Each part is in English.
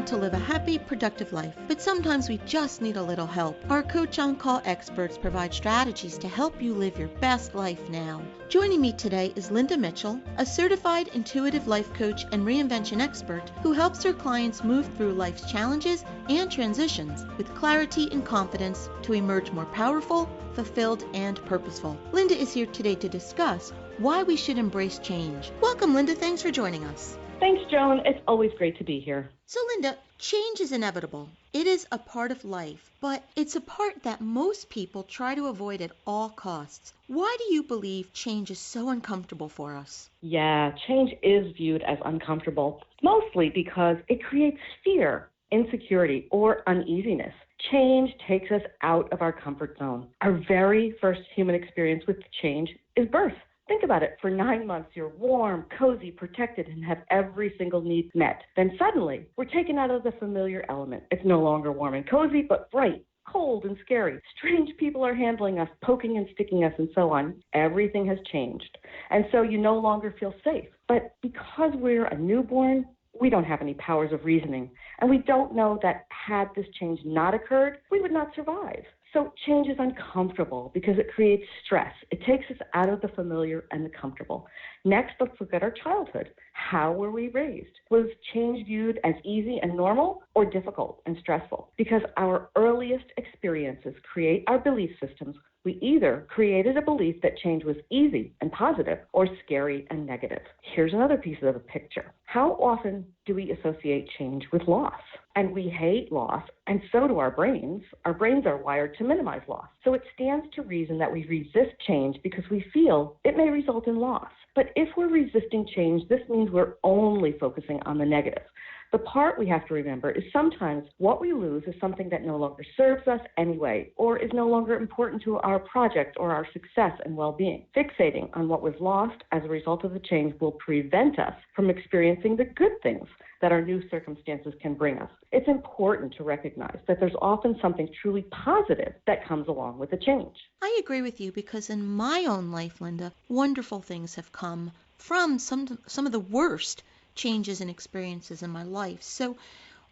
want to live a happy, productive life, but sometimes we just need a little help. Our Coach On Call experts provide strategies to help you live your best life now. Joining me today is Linda Mitchell, a certified intuitive life coach and reinvention expert who helps her clients move through life's challenges and transitions with clarity and confidence to emerge more powerful, fulfilled, and purposeful. Linda is here today to discuss why we should embrace change. Welcome, Linda. Thanks for joining us. Thanks, Joan. It's always great to be here. So, Linda, change is inevitable. It is a part of life, but it's a part that most people try to avoid at all costs. Why do you believe change is so uncomfortable for us? Yeah, change is viewed as uncomfortable, mostly because it creates fear, insecurity, or uneasiness. Change takes us out of our comfort zone. Our very first human experience with change is birth. Think about it. For 9 months, you're warm, cozy, protected, and have every single need met. Then suddenly, we're taken out of the familiar element. It's no longer warm and cozy, but bright, cold, and scary. Strange people are handling us, poking and sticking us, and so on. Everything has changed. And so you no longer feel safe. But because we're a newborn, we don't have any powers of reasoning. And we don't know that had this change not occurred, we would not survive. So change is uncomfortable because it creates stress. It takes us out of the familiar and the comfortable. Next, let's look at our childhood. How were we raised? Was change viewed as easy and normal or difficult and stressful? Because our earliest experiences create our belief systems. We either created a belief that change was easy and positive or scary and negative. Here's another piece of the picture. How often do we associate change with loss? And we hate loss, and so do our brains. Our brains are wired to minimize loss. So it stands to reason that we resist change because we feel it may result in loss. But if we're resisting change, this means we're only focusing on the negative. The part we have to remember is sometimes what we lose is something that no longer serves us anyway, or is no longer important to our project or our success and well-being. Fixating on what was lost as a result of the change will prevent us from experiencing the good things that our new circumstances can bring us. It's important to recognize that there's often something truly positive that comes along with the change. I agree with you because in my own life, Linda, wonderful things have come from some of the worst changes and experiences in my life. So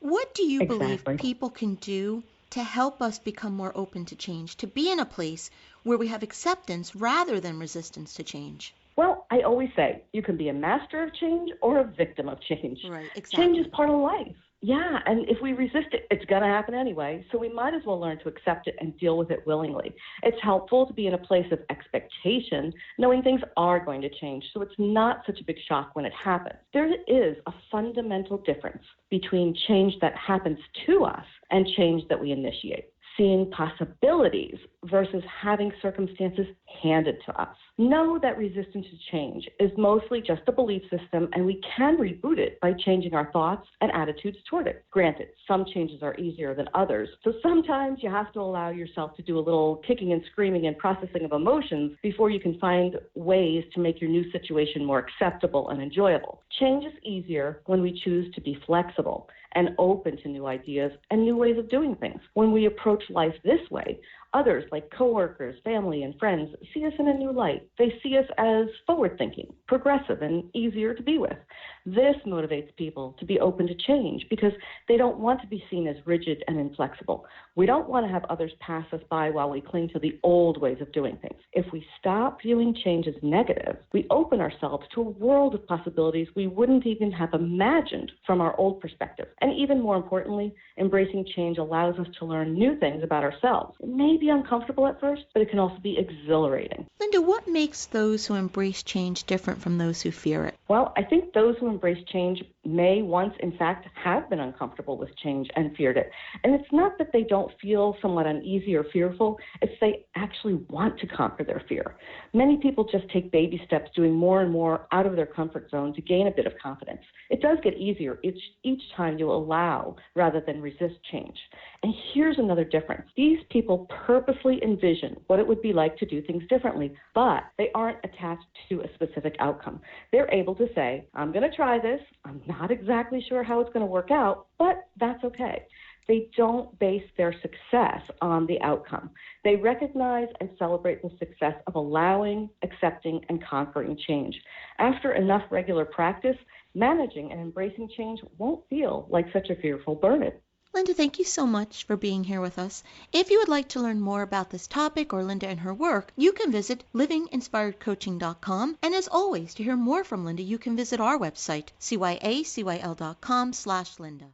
what do you believe people can do to help us become more open to change, to be in a place where we have acceptance rather than resistance to change? Well, I always say you can be a master of change or a victim of change. Right, exactly. Change is part of life. Yeah, and if we resist it, it's going to happen anyway, so we might as well learn to accept it and deal with it willingly. It's helpful to be in a place of expectation, knowing things are going to change, so it's not such a big shock when it happens. There is a fundamental difference between change that happens to us and change that we initiate. Seeing possibilities versus having circumstances handed to us. Know that resistance to change is mostly just a belief system, and we can reboot it by changing our thoughts and attitudes toward it. Granted, some changes are easier than others, so sometimes you have to allow yourself to do a little kicking and screaming and processing of emotions before you can find ways to make your new situation more acceptable and enjoyable. Change is easier when we choose to be flexible and open to new ideas and new ways of doing things. When we approach life this way, others, like coworkers, family, and friends, see us in a new light. They see us as forward-thinking, progressive, and easier to be with. This motivates people to be open to change because they don't want to be seen as rigid and inflexible. We don't want to have others pass us by while we cling to the old ways of doing things. If we stop viewing change as negative, we open ourselves to a world of possibilities we wouldn't even have imagined from our old perspective. And even more importantly, embracing change allows us to learn new things about ourselves. It may be uncomfortable at first, but it can also be exhilarating. Linda, what makes those who embrace change different from those who fear it? Well, I think those who embrace change may once, in fact, have been uncomfortable with change and feared it. And it's not that they don't feel somewhat uneasy or fearful, it's they actually want to conquer their fear. Many people just take baby steps, doing more and more out of their comfort zone to gain a bit of confidence. It does get easier each time you allow rather than resist change. And here's another difference. These people purposely envision what it would be like to do things differently, but they aren't attached to a specific outcome. They're able to say, I'm going to try this. I'm not exactly sure how it's going to work out, but that's okay. they don't base their success on the outcome. They recognize and celebrate the success of allowing, accepting, and conquering change. After enough regular practice, managing and embracing change won't feel like such a fearful burden. Linda, thank you so much for being here with us. If you would like to learn more about this topic or Linda and her work, you can visit livinginspiredcoaching.com. And as always, to hear more from Linda, you can visit our website, cyacyl.com/Linda.